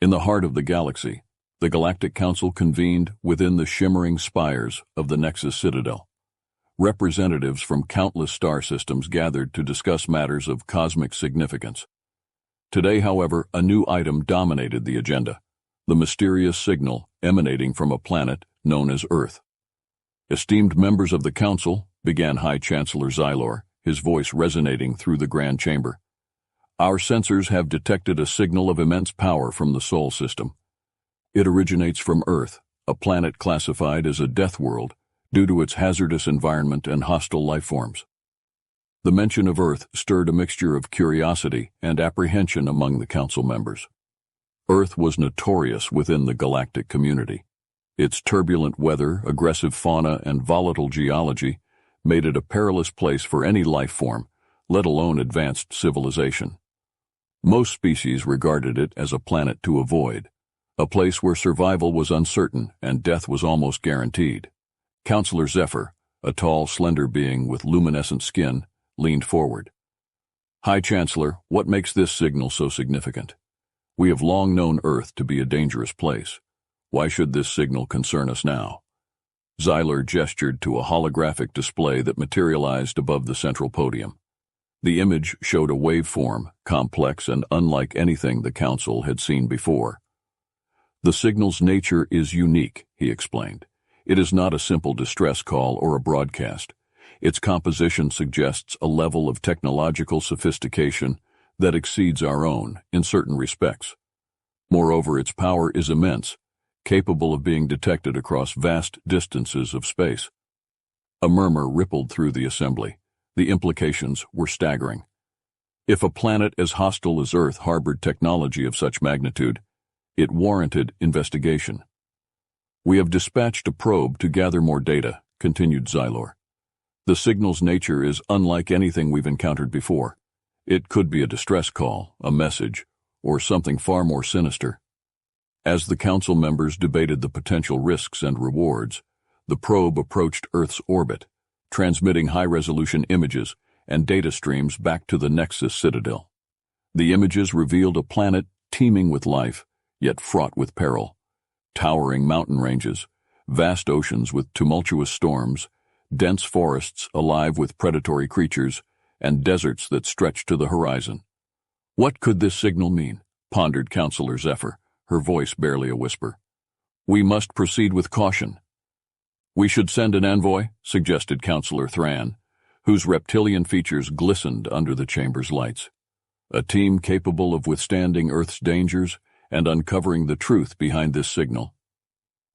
In the heart of the galaxy, the Galactic Council convened within the shimmering spires of the Nexus Citadel. Representatives from countless star systems gathered to discuss matters of cosmic significance. Today, however, a new item dominated the agenda: the mysterious signal emanating from a planet known as Earth. "Esteemed members of the Council," began High Chancellor Xylor, his voice resonating through the Grand Chamber, "our sensors have detected a signal of immense power from the Sol system. It originates from Earth, a planet classified as a Deathworld due to its hazardous environment and hostile life forms." The mention of Earth stirred a mixture of curiosity and apprehension among the Council members. Earth was notorious within the galactic community. Its turbulent weather, aggressive fauna, and volatile geology made it a perilous place for any life form, let alone advanced civilization. Most species regarded it as a planet to avoid, a place where survival was uncertain and death was almost guaranteed. Councillor Zephyr, a tall, slender being with luminescent skin, leaned forward. "High Chancellor, what makes this signal so significant? We have long known Earth to be a dangerous place. Why should this signal concern us now?" Xylor gestured to a holographic display that materialized above the central podium. The image showed a waveform, complex and unlike anything the Council had seen before. "The signal's nature is unique," he explained. "It is not a simple distress call or a broadcast. Its composition suggests a level of technological sophistication that exceeds our own in certain respects. Moreover, its power is immense, capable of being detected across vast distances of space." A murmur rippled through the assembly. The implications were staggering. If a planet as hostile as Earth harbored technology of such magnitude, it warranted investigation. "We have dispatched a probe to gather more data," continued Xylor. "The signal's nature is unlike anything we've encountered before. It could be a distress call, a message, or something far more sinister." As the Council members debated the potential risks and rewards, the probe approached Earth's orbit, transmitting high-resolution images and data streams back to the Nexus Citadel. The images revealed a planet teeming with life, yet fraught with peril. Towering mountain ranges, vast oceans with tumultuous storms, dense forests alive with predatory creatures, and deserts that stretched to the horizon. "What could this signal mean?" pondered Councillor Zephyr, her voice barely a whisper. "We must proceed with caution." "We should send an envoy," suggested Councillor Thran, whose reptilian features glistened under the chamber's lights. "A team capable of withstanding Earth's dangers and uncovering the truth behind this signal."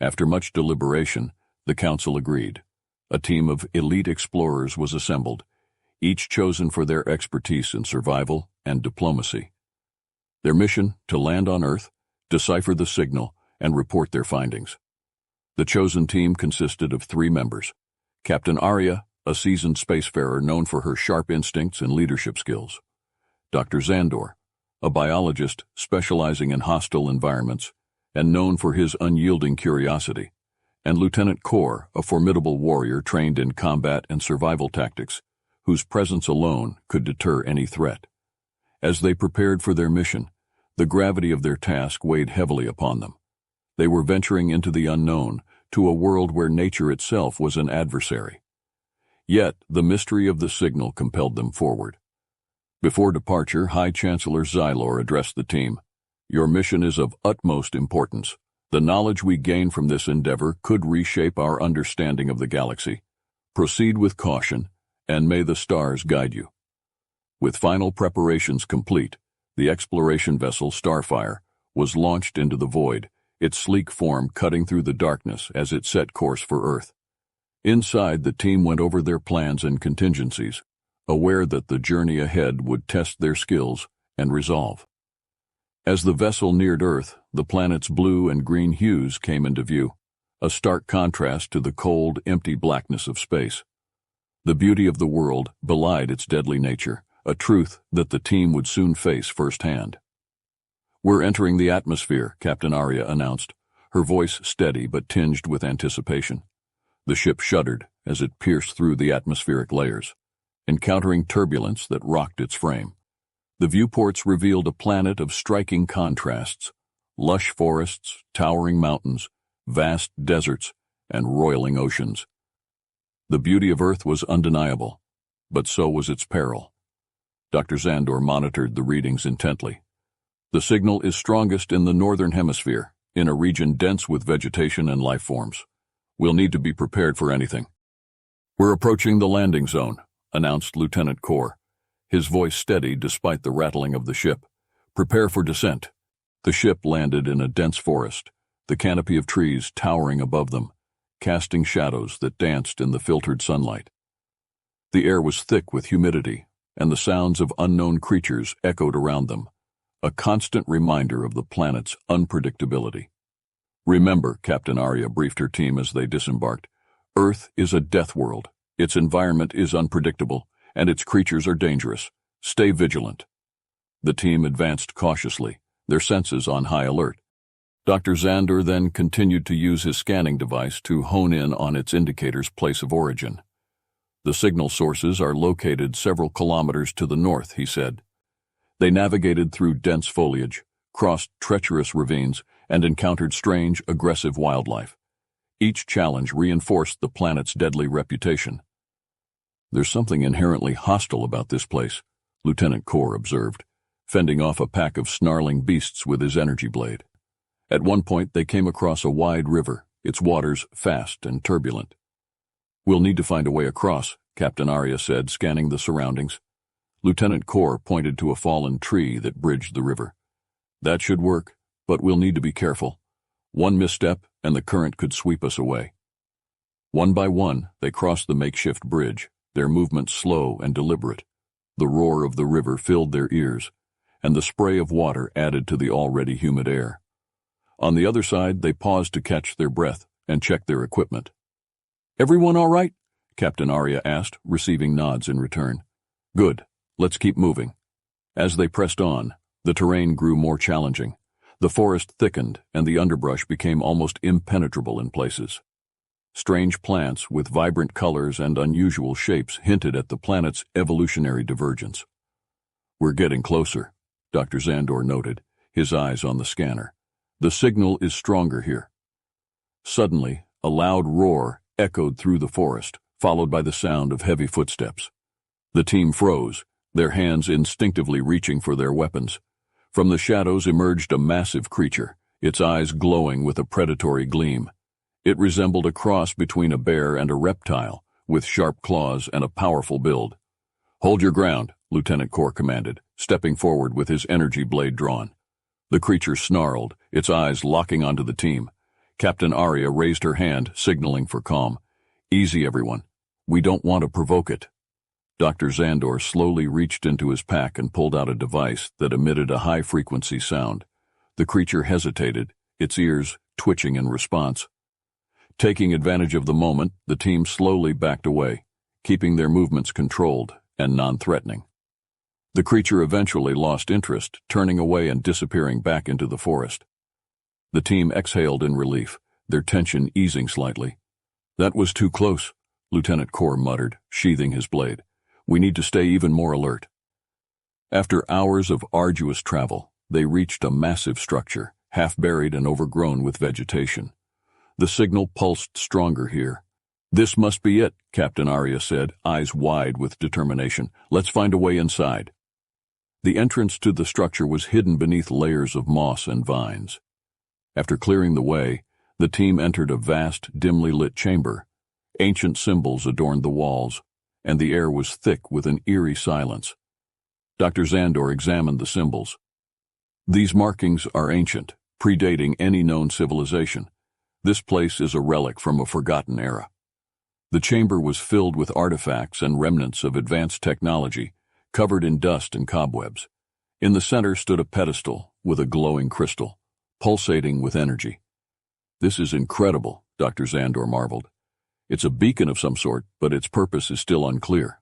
After much deliberation, the Council agreed. A team of elite explorers was assembled, each chosen for their expertise in survival and diplomacy. Their mission: to land on Earth, decipher the signal, and report their findings. The chosen team consisted of 3 members: Captain Arya, a seasoned spacefarer known for her sharp instincts and leadership skills; Dr. Xandor, a biologist specializing in hostile environments and known for his unyielding curiosity; and Lieutenant Kor, a formidable warrior trained in combat and survival tactics, whose presence alone could deter any threat. As they prepared for their mission, the gravity of their task weighed heavily upon them. They were venturing into the unknown, to a world where nature itself was an adversary. Yet the mystery of the signal compelled them forward. Before departure, High Chancellor Xylor addressed the team. "Your mission is of utmost importance. The knowledge we gain from this endeavor could reshape our understanding of the galaxy. Proceed with caution, and may the stars guide you." With final preparations complete, the exploration vessel Starfire was launched into the void, its sleek form cutting through the darkness as it set course for Earth. Inside, the team went over their plans and contingencies, aware that the journey ahead would test their skills and resolve. As the vessel neared Earth, the planet's blue and green hues came into view, a stark contrast to the cold, empty blackness of space. The beauty of the world belied its deadly nature, a truth that the team would soon face firsthand. "We're entering the atmosphere," Captain Arya announced, her voice steady but tinged with anticipation. The ship shuddered as it pierced through the atmospheric layers, encountering turbulence that rocked its frame. The viewports revealed a planet of striking contrasts, lush forests, towering mountains, vast deserts, and roiling oceans. The beauty of Earth was undeniable, but so was its peril. Dr. Zandor monitored the readings intently. The signal is strongest in the northern hemisphere, in a region dense with vegetation and life forms. We'll need to be prepared for anything. We're approaching the landing zone, announced Lieutenant Core, his voice steady despite the rattling of the ship. Prepare for descent. The ship landed in a dense forest, the canopy of trees towering above them, casting shadows that danced in the filtered sunlight. The air was thick with humidity, and the sounds of unknown creatures echoed around them, a constant reminder of the planet's unpredictability. Remember, Captain Arya briefed her team as they disembarked, Earth is a death world. Its environment is unpredictable, and its creatures are dangerous. Stay vigilant. The team advanced cautiously, their senses on high alert. Dr. Zandor then continued to use his scanning device to hone in on its indicator's place of origin. The signal sources are located several kilometers to the north, he said. They navigated through dense foliage, crossed treacherous ravines, and encountered strange, aggressive wildlife. Each challenge reinforced the planet's deadly reputation. There's something inherently hostile about this place, Lieutenant Core observed, fending off a pack of snarling beasts with his energy blade. At one point, they came across a wide river, its waters fast and turbulent. We'll need to find a way across, Captain Arya said, scanning the surroundings. Lieutenant Core pointed to a fallen tree that bridged the river. That should work, but we'll need to be careful. One misstep, and the current could sweep us away. One by one, they crossed the makeshift bridge, their movements slow and deliberate. The roar of the river filled their ears, and the spray of water added to the already humid air. On the other side, they paused to catch their breath and check their equipment. Everyone all right? Captain Arya asked, receiving nods in return. Good. Let's keep moving. As they pressed on, the terrain grew more challenging. The forest thickened, and the underbrush became almost impenetrable in places. Strange plants with vibrant colors and unusual shapes hinted at the planet's evolutionary divergence. We're getting closer, Dr. Zandor noted, his eyes on the scanner. The signal is stronger here. Suddenly, a loud roar echoed through the forest, followed by the sound of heavy footsteps. The team froze, their hands instinctively reaching for their weapons. From the shadows emerged a massive creature, its eyes glowing with a predatory gleam. It resembled a cross between a bear and a reptile, with sharp claws and a powerful build. Hold your ground, Lieutenant Core commanded, stepping forward with his energy blade drawn. The creature snarled, its eyes locking onto the team. Captain Arya raised her hand, signaling for calm. Easy, everyone. We don't want to provoke it. Dr. Zandor slowly reached into his pack and pulled out a device that emitted a high-frequency sound. The creature hesitated, its ears twitching in response. Taking advantage of the moment, the team slowly backed away, keeping their movements controlled and non-threatening. The creature eventually lost interest, turning away and disappearing back into the forest. The team exhaled in relief, their tension easing slightly. That was too close, Lieutenant Core muttered, sheathing his blade. We need to stay even more alert. After hours of arduous travel, they reached a massive structure, half buried and overgrown with vegetation. The signal pulsed stronger here. This must be it, Captain Arya said, eyes wide with determination. Let's find a way inside. The entrance to the structure was hidden beneath layers of moss and vines. After clearing the way, the team entered a vast, dimly lit chamber. Ancient symbols adorned the walls, and the air was thick with an eerie silence. Dr. Zandor examined the symbols. These markings are ancient, predating any known civilization. This place is a relic from a forgotten era. The chamber was filled with artifacts and remnants of advanced technology, covered in dust and cobwebs. In the center stood a pedestal with a glowing crystal, pulsating with energy. This is incredible, Dr. Zandor marveled. It's a beacon of some sort, but its purpose is still unclear.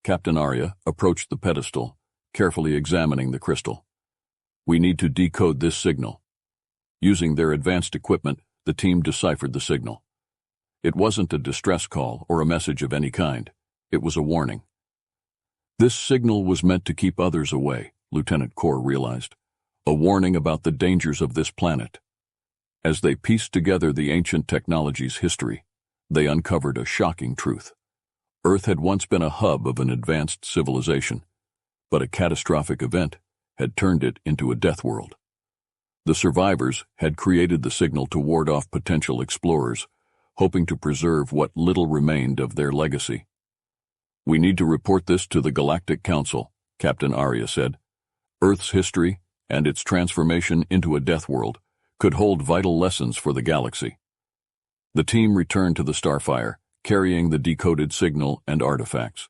Captain Arya approached the pedestal, carefully examining the crystal. We need to decode this signal. Using their advanced equipment, the team deciphered the signal. It wasn't a distress call or a message of any kind. It was a warning. This signal was meant to keep others away, Lieutenant Core realized. a warning about the dangers of this planet. As they pieced together the ancient technology's history, they uncovered a shocking truth. Earth had once been a hub of an advanced civilization, but a catastrophic event had turned it into a death world. The survivors had created the signal to ward off potential explorers, hoping to preserve what little remained of their legacy. "We need to report this to the Galactic Council," Captain Arya said. "Earth's history and its transformation into a death world could hold vital lessons for the galaxy." The team returned to the Starfire, carrying the decoded signal and artifacts.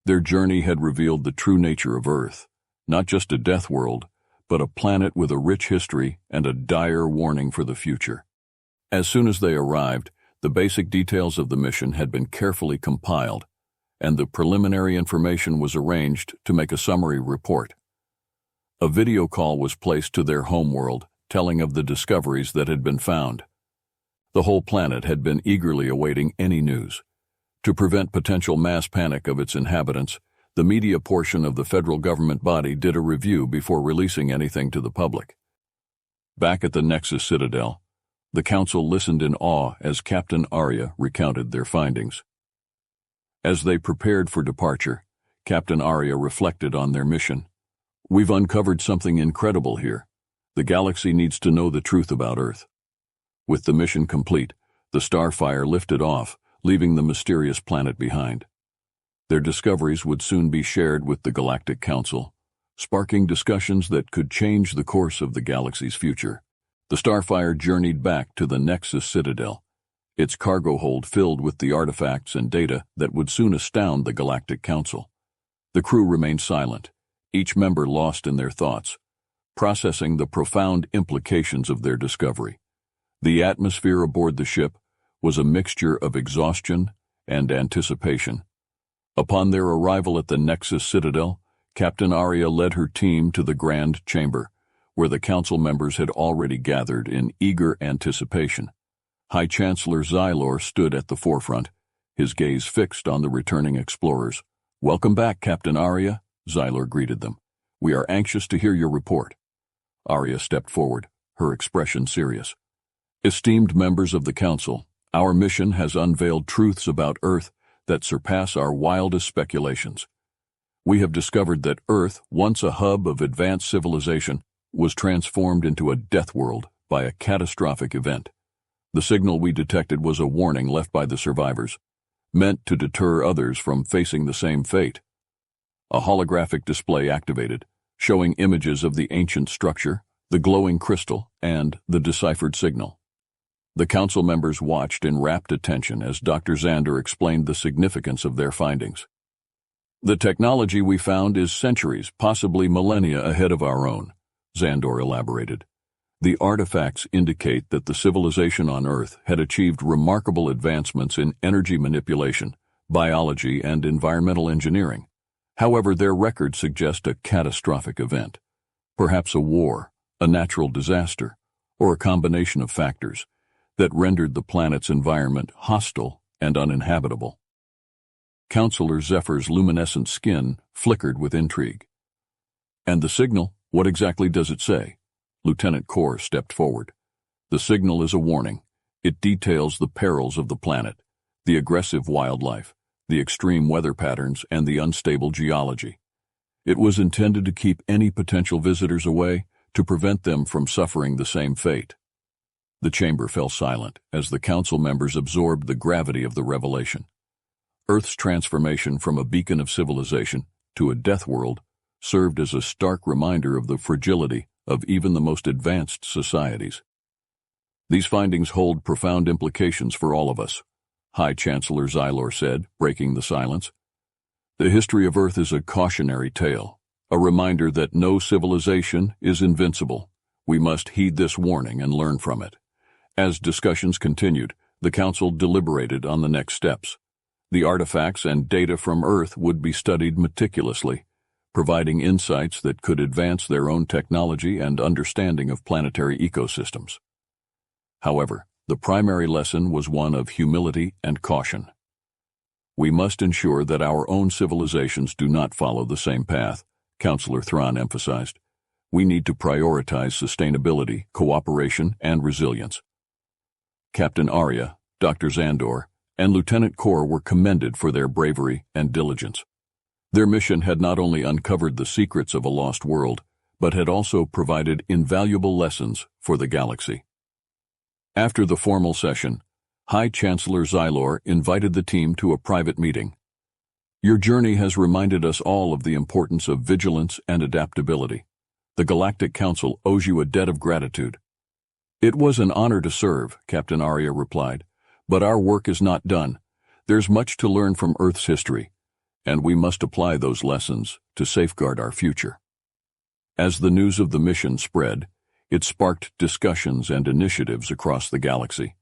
Their journey had revealed the true nature of Earth, not just a death world, but a planet with a rich history and a dire warning for the future. As soon as they arrived, the basic details of the mission had been carefully compiled, and the preliminary information was arranged to make a summary report. A video call was placed to their homeworld, telling of the discoveries that had been found. The whole planet had been eagerly awaiting any news. To prevent potential mass panic of its inhabitants, the media portion of the federal government body did a review before releasing anything to the public. Back at the Nexus Citadel, the council listened in awe as Captain Arya recounted their findings. As they prepared for departure, Captain Arya reflected on their mission. "We've uncovered something incredible here. The galaxy needs to know the truth about Earth." With the mission complete, the Starfire lifted off, leaving the mysterious planet behind. Their discoveries would soon be shared with the Galactic Council, sparking discussions that could change the course of the galaxy's future. The Starfire journeyed back to the Nexus Citadel, its cargo hold filled with the artifacts and data that would soon astound the Galactic Council. The crew remained silent, each member lost in their thoughts, processing the profound implications of their discovery. The atmosphere aboard the ship was a mixture of exhaustion and anticipation. Upon their arrival at the Nexus Citadel, Captain Arya led her team to the Grand Chamber, where the council members had already gathered in eager anticipation. High Chancellor Xylor stood at the forefront, his gaze fixed on the returning explorers. "Welcome back, Captain Arya," Xylor greeted them. "We are anxious to hear your report." Arya stepped forward, her expression serious. "Esteemed members of the council, our mission has unveiled truths about Earth that surpass our wildest speculations. We have discovered that Earth, once a hub of advanced civilization, was transformed into a death world by a catastrophic event. The signal we detected was a warning left by the survivors, meant to deter others from facing the same fate. A holographic display activated, showing images of the ancient structure, the glowing crystal, and the deciphered signal. The council members watched in rapt attention as Dr. Xander explained the significance of their findings. "The technology we found is centuries, possibly millennia ahead of our own," Xandor elaborated. "The artifacts indicate that the civilization on Earth had achieved remarkable advancements in energy manipulation, biology, and environmental engineering. However, their records suggest a catastrophic event, perhaps a war, a natural disaster, or a combination of factors that rendered the planet's environment hostile and uninhabitable." Counselor Zephyr's luminescent skin flickered with intrigue. "And the signal, what exactly does it say?" Lieutenant Kor stepped forward. "The signal is a warning. It details the perils of the planet, the aggressive wildlife, the extreme weather patterns, and the unstable geology. It was intended to keep any potential visitors away, to prevent them from suffering the same fate." The chamber fell silent as the council members absorbed the gravity of the revelation. Earth's transformation from a beacon of civilization to a death world served as a stark reminder of the fragility of even the most advanced societies. "These findings hold profound implications for all of us," High Chancellor Xylor said, breaking the silence. "The history of Earth is a cautionary tale, a reminder that no civilization is invincible. We must heed this warning and learn from it." As discussions continued, the council deliberated on the next steps. The artifacts and data from Earth would be studied meticulously, providing insights that could advance their own technology and understanding of planetary ecosystems. However, the primary lesson was one of humility and caution. "We must ensure that our own civilizations do not follow the same path," Counselor Thrawn emphasized. We need to prioritize sustainability, cooperation, and resilience. Captain Arya, Dr. Zandor, and Lieutenant Kor were commended for their bravery and diligence. Their mission had not only uncovered the secrets of a lost world, but had also provided invaluable lessons for the galaxy. After the formal session, High Chancellor Xylor invited the team to a private meeting. Your journey has reminded us all of the importance of vigilance and adaptability. The Galactic Council owes you a debt of gratitude. It was an honor to serve, Captain Arya replied, but our work is not done. There's much to learn from Earth's history, and we must apply those lessons to safeguard our future. As the news of the mission spread, it sparked discussions and initiatives across the galaxy.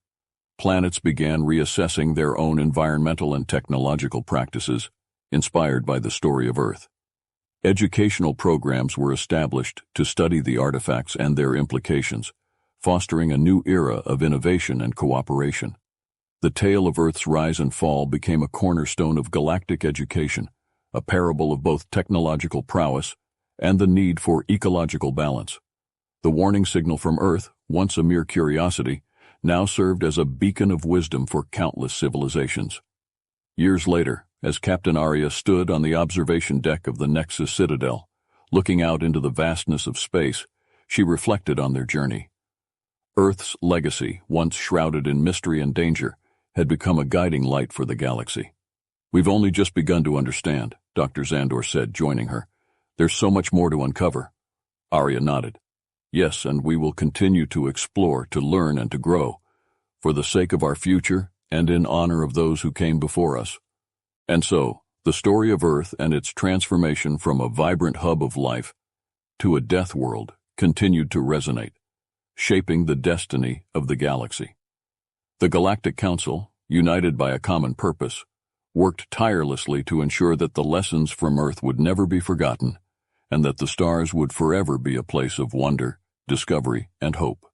Planets began reassessing their own environmental and technological practices, inspired by the story of Earth. Educational programs were established to study the artifacts and their implications, fostering a new era of innovation and cooperation. The tale of Earth's rise and fall became a cornerstone of galactic education, a parable of both technological prowess and the need for ecological balance. The warning signal from Earth, once a mere curiosity, now served as a beacon of wisdom for countless civilizations. Years later, as Captain Arya stood on the observation deck of the Nexus Citadel, looking out into the vastness of space, she reflected on their journey. Earth's legacy, once shrouded in mystery and danger, had become a guiding light for the galaxy. We've only just begun to understand, Dr. Zandor said, joining her. There's so much more to uncover. Arya nodded. Yes, and we will continue to explore, to learn, and to grow, for the sake of our future and in honor of those who came before us. And so, the story of Earth and its transformation from a vibrant hub of life to a death world continued to resonate, shaping the destiny of the galaxy. The Galactic Council, united by a common purpose, worked tirelessly to ensure that the lessons from Earth would never be forgotten, and that the stars would forever be a place of wonder, discovery, and hope.